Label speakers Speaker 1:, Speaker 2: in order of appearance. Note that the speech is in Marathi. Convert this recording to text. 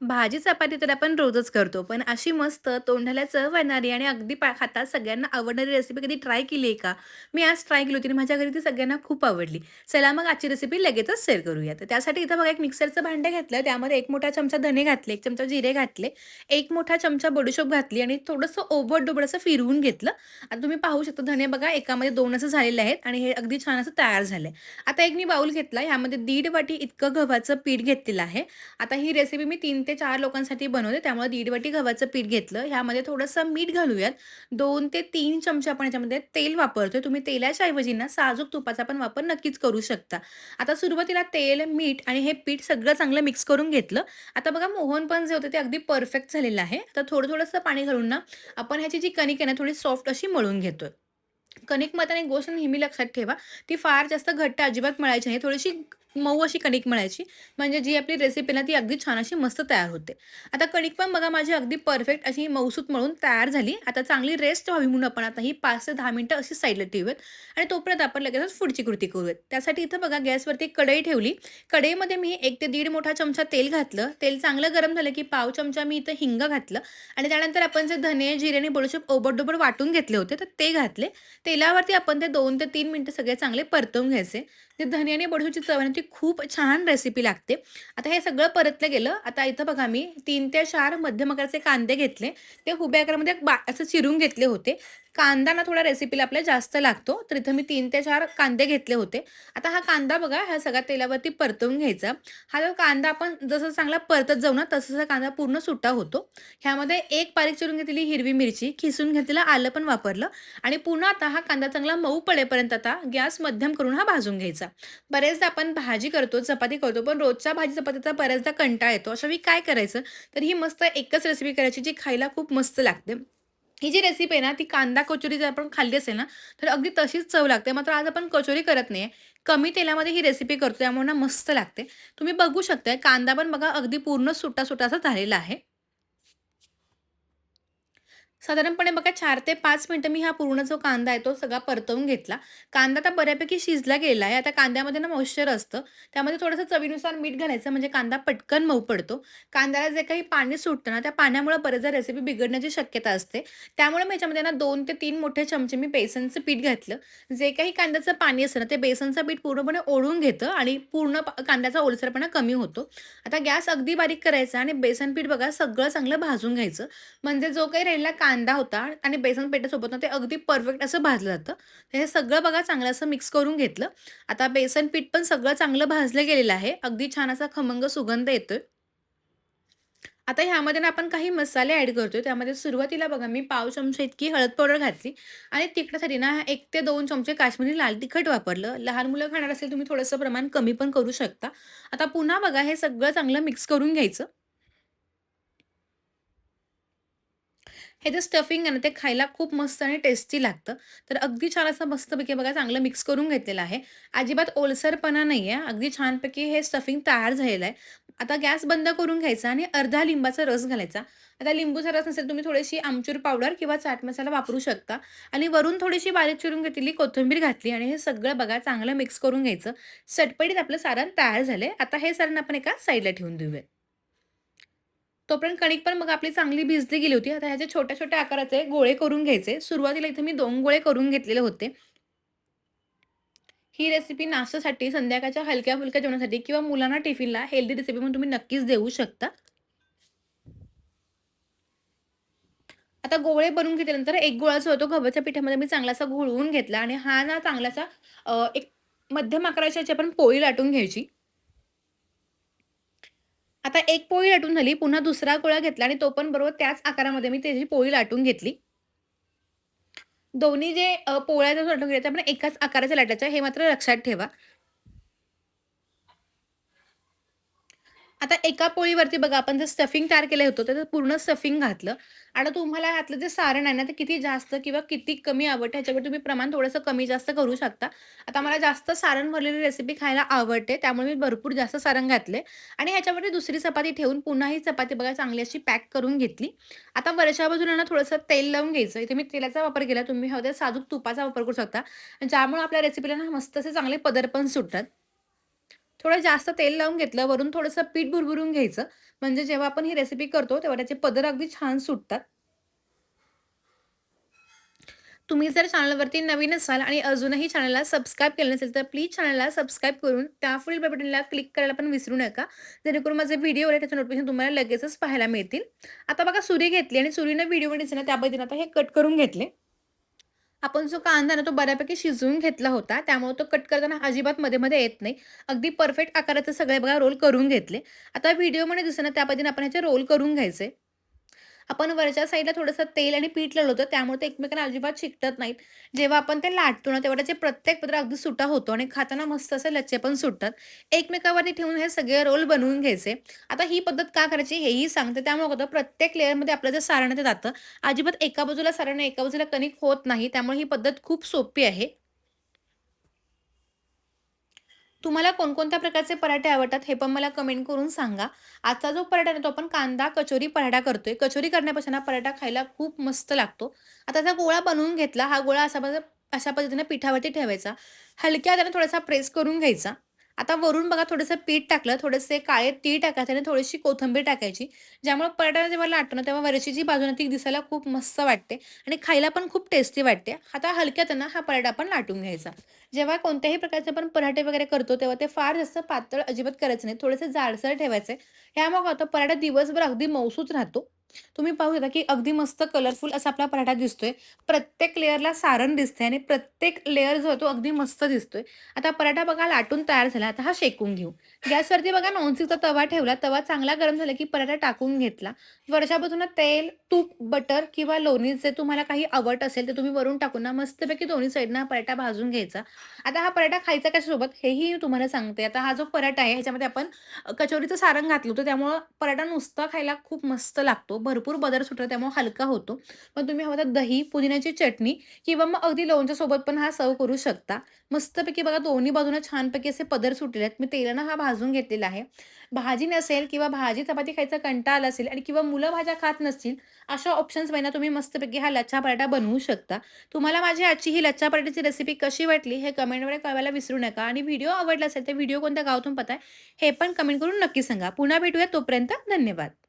Speaker 1: भाजी चपाती तर आपण रोजच करतो. पण अशी मस्त तोंडाला चव येणारी आणि अगदी खातात सगळ्यांना आवडणारी रेसिपी कधी ट्राय केली आहे का? मी आज ट्राय केली होती आणि माझ्या घरी ती सगळ्यांना खूप आवडली. चला मग आजची रेसिपी लगेचच शेअर करूया. तर त्यासाठी इथं बघा एक मिक्सरचं भांडं घेतलं. त्यामध्ये 1 मोठा चमचा धने घातले, 1 चमचा जिरे घातले, 1 मोठा चमचा बडीशोप घातली आणि थोडंसं ओबड-दोबड असं फिरवून घेतलं. आता तुम्ही पाहू शकता धने बघा एकामध्ये 2 असं झालेले आहेत आणि हे अगदी छान असं तयार झालंय. आता एक मी बाउल घेतला. ह्यामध्ये 1.5 वाटी इतकं गव्हाचं पीठ घेतलेलं आहे. आता ही रेसिपी मी 3 ते 4 लोकांसाठी बनवते, त्यामुळे 1.5 वाटी गव्हाचं पीठ घेतलं. ह्यामध्ये थोडंसं मीठ घालूयात. 2 ते 3 चमचे आपण याच्यामध्ये तेल वापरतोय. तुम्ही तेलाच्या ऐवजी ना साजूक तुपाचा पण वापर नक्कीच करू शकता. आता सुरुवातीला तेल, मीठ आणि हे पीठ सगळं चांगलं मिक्स करून घेतलं. आता बघा मोहन पण जे होते ते अगदी परफेक्ट झालेलं आहे. आता थोडं-थोडंसं पाणी घालून ना आपण ह्याची जी कणिक आहे ना थोडी सॉफ्ट अशी मळून घेतोय. कणिक मळताना एक गोष्ट नेहमी लक्षात ठेवा, ती फार जास्त घट्ट अजिबात मळायची नाही. थोडीशी मऊ अशी कणिक मळायची. म्हणजे जी आपली रेसिपी ना, ती अगदी छान अशी मस्त तयार होते. आता कणिक पण बघा माझी अगदी परफेक्ट अशी मऊसूत मळून तयार झाली. आता चांगली रेस्ट व्हावी म्हणून आपण आता ही 5 ते 10 मिनिटं अशी साईडला ठेवूयात आणि तोपर्यंत आपण लगेचच पुढची कृती करूयात. त्यासाठी इथं बघा गॅसवरती एक कढई ठेवली. कढईमध्ये मी 1 ते 1.5 मोठा चमचा तेल घातलं. तेल चांगलं गरम झालं, की पाव चमचा मी इथं हिंग घातलं आणि त्यानंतर आपण जे धने, जिरे आणि बडीशेप ओबड वाटून घेतले होते, तर ते घातले. तेलावरती आपण ते 2 ते 3 मिनिटं सगळे चांगले परतवून घ्यायचे. ते धने आणि बडीशेपची चव आहे ना, ती खूप छान रेसिपी लागते. आता हे सगळं परतलं गेलं. आता इथं बघा मी 3 ते 4 मध्यम आकाराचे कांदे घेतले. ते उभ्या आकारामध्ये असं चिरून घेतले होते. कांदा ना थोडा रेसिपीला आपल्याला जास्त लागतो. तर इथं मी 3 ते 4 कांदे घेतले होते. आता हा कांदा बघा ह्या सगळ्या तेलावरती परतवून घ्यायचा. हा जो कांदा आपण जसं चांगला परतत जाऊ ना, तसा कांदा पूर्ण सुट्टा होतो. ह्यामध्ये एक बारीक चिरून घेतलेली हिरवी मिरची, खिसून घेतलेलं आलं पण वापरलं आणि पुन्हा आता हा कांदा चांगला मऊ पडेपर्यंत आता गॅस मध्यम करून हा भाजून घ्यायचा. बरेचदा आपण भाजी करतो, चपाती करतो, पण रोजच्या भाजी चपातीचा बऱ्याचदा कंटाळा येतो. अशा वेळी काय करायचं, तर ही मस्त एकच रेसिपी करायची जी खायला खूप मस्त लागते. ही जी रेसिपी आहे ना, ती कांदा कचोरी जर आपण खाल्ली असेल ना, तर अगदी तशीच चव लागते. मात्र आज आपण कचोरी करत नाहीये. कमी तेलामध्ये ही रेसिपी करतो, त्यामुळे ना मस्त लागते. तुम्ही बघू शकताय कांदा पण बघा अगदी पूर्ण सुट्टा-सुट्टा असा झालेला आहे. साधारणपणे बघा 4 ते 5 मिनिटं मी हा पूर्ण जो कांदा आहे तो सगळा परतवून घेतला. कांदा आता बऱ्यापैकी शिजला गेला आहे. आता कांद्यामध्ये ना मॉइश्चर असतं. त्यामध्ये थोडंसं चवीनुसार मीठ घालायचं म्हणजे कांदा पटकन मऊ पडतो. कांद्याला जे काही पाणी सुटतं ना, त्या पाण्यामुळे बरेचदा रेसिपी बिघडण्याची शक्यता असते. त्यामुळे मी याच्यामध्ये ना 2 ते 3 मोठे चमचे मी बेसनचं पीठ घातलं. जे काही कांद्याचं पाणी असतं ना, ते बेसनचं पीठ पूर्णपणे ओढून घेतं आणि पूर्ण कांद्याचा ओलसरपणा कमी होतो. आता गॅस अगदी बारीक करायचा आणि बेसन पीठ बघा सगळं चांगलं भाजून घ्यायचं. म्हणजे जो काही राहिलेला कांदा होता आणि बेसन पिठासोबत ना ते अगदी परफेक्ट असं भाजलं जातं. तर हे सगळं बघा चांगलं असं मिक्स करून घेतलं. आता बेसन पीठ पण सगळं चांगलं भाजलं गेलेलं आहे. अगदी छान असा खमंग सुगंध येतोय. आता ह्यामध्ये ना आपण काही मसाले ॲड करतोय. त्यामध्ये सुरुवातीला बघा मी पाव चमचा इतकी हळद पावडर घातली आणि तिखटासाठी ना 1 ते 2 चमचे काश्मीरी लाल तिखट वापरलं. लहान मुलं खाणार असेल तुम्ही थोडंसं प्रमाण कमी पण करू शकता. आता पुन्हा बघा हे सगळं चांगलं मिक्स करून घ्यायचं. हे जे स्टफिंग आहे ना, ते खायला खूप मस्त आणि टेस्टी लागतं. तर अगदी छान असं मस्तपैकी बघा चांगलं मिक्स करून घेतलेलं आहे. अजिबात ओलसरपणा नाही आहे. अगदी छानपैकी हे स्टफिंग तयार झालेलं आहे. आता गॅस बंद करून घ्यायचा आणि अर्धा लिंबाचा रस घालायचा. आता लिंबूचा रस नसेल तुम्ही थोडीशी आमचूर पावडर किंवा चाट मसाला वापरू शकता आणि वरून थोडीशी बारीक चिरून घेतलेली कोथिंबीर घातली आणि हे सगळं बघा चांगलं मिक्स करून घ्यायचं. चटपटीत आपलं सारण तयार झालंय. आता हे सारण आपण एका साईडला ठेवून देऊया. तोपर्यंत कणिक पण मग आपली चांगली भिजली गेली होती. आता ह्याचे छोट्या-छोट्या आकाराचे गोळे करून घ्यायचे. सुरुवातीला इथे मी 2 गोळे करून घेतलेले होते. ही रेसिपी नाश्त्यासाठी, संध्याकाळच्या हलक्या-फुलक्या जेवणासाठी किंवा मुलांना टिफिनला हेल्दी रेसिपी म्हणून तुम्ही नक्कीच देऊ शकता. आता गोळे बनवून घेतल्यानंतर एक गोळा जो होतो गव्हाच्या पिठामध्ये मी चांगला असा घोळवून घेतला आणि हा ना चांगलासा एक मध्यम आकाराची याची आपण पोळी लाटून घ्यायची. आता एक पोळी लाटून झाली. पुन्हा दुसरा गोळा घेतला आणि तो पण बरोबर त्याच आकारामध्ये मी त्याची पोळी लाटून घेतली. दोन्ही जे पोळ्या जर लाटून घ्यायच्या, पण एकाच आकाराच्या लाटायच्या हे मात्र लक्षात ठेवा. आता एका पोळीवरती बघा आपण जे स्टफिंग तयार केलं होतं, त्याचं पूर्ण स्टफिंग घातलं. आणि तुम्हाला ह्यातलं जे सारण आहे ना, ते किती जास्त किंवा किती कमी आवडतं ह्याच्यावर तुम्ही प्रमाण थोडंसं कमी जास्त करू शकता. आता मला जास्त सारण भरलेली रेसिपी खायला आवडते, त्यामुळे मी भरपूर जास्त सारण घातले आणि ह्याच्यावरती दुसरी चपाती ठेवून पुन्हा ही चपाती बघा चांगली अशी पॅक करून घेतली. आता वरच्या बाजूला ना थोडंसं तेल लावून घ्यायचं. इथे मी तेलाचा वापर केला. तुम्ही हवं तर साजूक तुपाचा वापर करू शकता. ज्यामुळे आपल्या रेसिपीला ना मस्त असे चांगले पदर पण सुटतात. थोडं जास्त तेल लावून घेतलं, वरून थोडंसं पीठ भुरभुरून घ्यायचं. म्हणजे जेव्हा आपण ही रेसिपी करतो, तेव्हा त्याचे पदर अगदी छान सुटतात. तुम्ही जर चॅनलवरती नवीन असाल आणि अजूनही चॅनलला सबस्क्राईब केलं नसेल, तर प्लीज चॅनलला सबस्क्राईब करून त्या फुल बेल बटनला क्लिक करायला पण विसरू नका. जेणेकरून माझे व्हिडिओ आहे त्याचं नोटिफिकेशन तुम्हाला लगेचच पाहायला मिळतील. आता बघा सुरी घेतली आणि सुरीनं व्हिडिओमध्ये दिसेना त्या पद्धतीने आता हे कट करून घेतले. आपण जो कांदा ना तो बऱ्यापैकी शिजवून घेतला होता. त्यामुळे तो कट करताना अजिबात मध्ये-मध्ये येत नाही. अगदी परफेक्ट आकाराचे सगळे बघा रोल करून घेतले. आता व्हिडिओमध्ये दिसेना त्या पद्धतीने आपण ह्याचे रोल करून घ्यायचे. आपण वरच्या साईडला थोडंसं तेल आणि पीठ लावलं होतं, त्यामुळे ते एकमेकांना अजिबात चिकटत नाहीत. जेव्हा आपण ते लाटतो ना, तेव्हा त्याचे प्रत्येक पदर अगदी सुटा होतो आणि खाताना मस्त असे लच्छे पण सुटतात. एकमेकांवरती ठेवून हे सगळे रोल बनवून घ्यायचे. आता ही पद्धत का करायची हेही सांगते. त्यामुळे होतं प्रत्येक लेयरमध्ये आपलं जे सारण आहे ते जातं. अजिबात एका बाजूला सारण आहे, एका बाजूला कणिक होत नाही. त्यामुळे ही पद्धत खूप सोपी आहे. तुम्हाला कोणकोणत्या प्रकारचे पराठे आवडतात हे पण मला कमेंट करून सांगा. आजचा जो पराठा आहे ना, तो आपण कांदा कचोरी पराठा करतोय. कचोरी करण्यापेक्षा ना पराठा खायला खूप मस्त लागतो. आता त्याचा गोळा बनवून घेतला. हा गोळा अशा पद्धतीने पिठावरती ठेवायचा. हलक्या हाताने थोडासा प्रेस करून घ्यायचा. आता वरून बघा थोडंसं पीठ टाकलं, थोडेसे काळे तीळ टाकायचे आणि थोडीशी कोथिंबीर टाकायची. ज्यामुळे पराठा जेव्हा लाटतो ना, तेव्हा वरची जी बाजू ना ती दिसायला खूप मस्त वाटते आणि खायला पण खूप टेस्टी वाटते. आता हलक्या हाताने हा पराठा आपण लाटून घ्यायचा. जेव्हा कोणत्याही प्रकारचे आपण पराठे वगैरे करतो, तेव्हा ते फार जास्त पातळ अजिबात करायचं नाही. थोडेसे जाडसर ठेवायचे. ह्यामुळे होतं पराठा दिवसभर अगदी मऊसूत राहतो. तुम्ही पाहू शकता, की अगदी मस्त कलरफुल असा आपला पराठा दिसतोय. प्रत्येक लेयरला सारण दिसतंय आणि प्रत्येक लेयर जो आहे तो अगदी मस्त दिसतोय. आता पराठा बघा लाटून तयार झाला. आता हा शेकून घेऊ. गॅसवरती बघा नॉनस्टिकचा तवा ठेवला. तवा चांगला गरम झाला, की पराठा टाकून घेतला. वरच्या बाजूनं तेल, तूप, बटर किंवा लोणी जे तुम्हाला काही आवडत असेल, ते तुम्ही वरून टाकून ना मस्तपैकी दोन्ही साइडनं पराठा भाजून घ्यायचा. आता हा पराठा खायचा कशासोबत हेही तुम्हाला सांगते. आता हा जो पराठा आहे ह्याच्यामध्ये आपण कचोरीचं सारण घातलं होतं त्यामुळं पराठा नुसता खायला खूप मस्त लागतो. भरपूर बदर सुटतो त्यामुळे हलका होतो. मग तुम्ही हवं तर दही, पुदिन्याची चटणी किंवा मग अगदी लोणच्या सोबत पण हा सर्व्ह करू शकता. मस्तपैकी बघा दोन्ही बाजूने छानपैकी असे पदर सुटलेले आहेत. मी तेलानं हा भाजून घेतलेला आहे. भाजी नसेल किंवा भाजी चपाती खायचा कंटाळा आला असेल आणि किंवा मुलं भाज्या खात नसतील, अशा ऑप्शन्समध्ये तुम्ही मस्तपैकी हा लच्छा पराठा बनवू शकता. तुम्हाला माझी आजची ही लच्छा पराठ्याची रेसिपी कशी वाटली हे कमेंटमध्ये कळवायला विसरू नका आणि व्हिडिओ आवडला असेल तर व्हिडिओ कोणत्या गावातून पाहताय हे पण कमेंट करून नक्की सांगा. पुन्हा भेटूया तोपर्यंत धन्यवाद.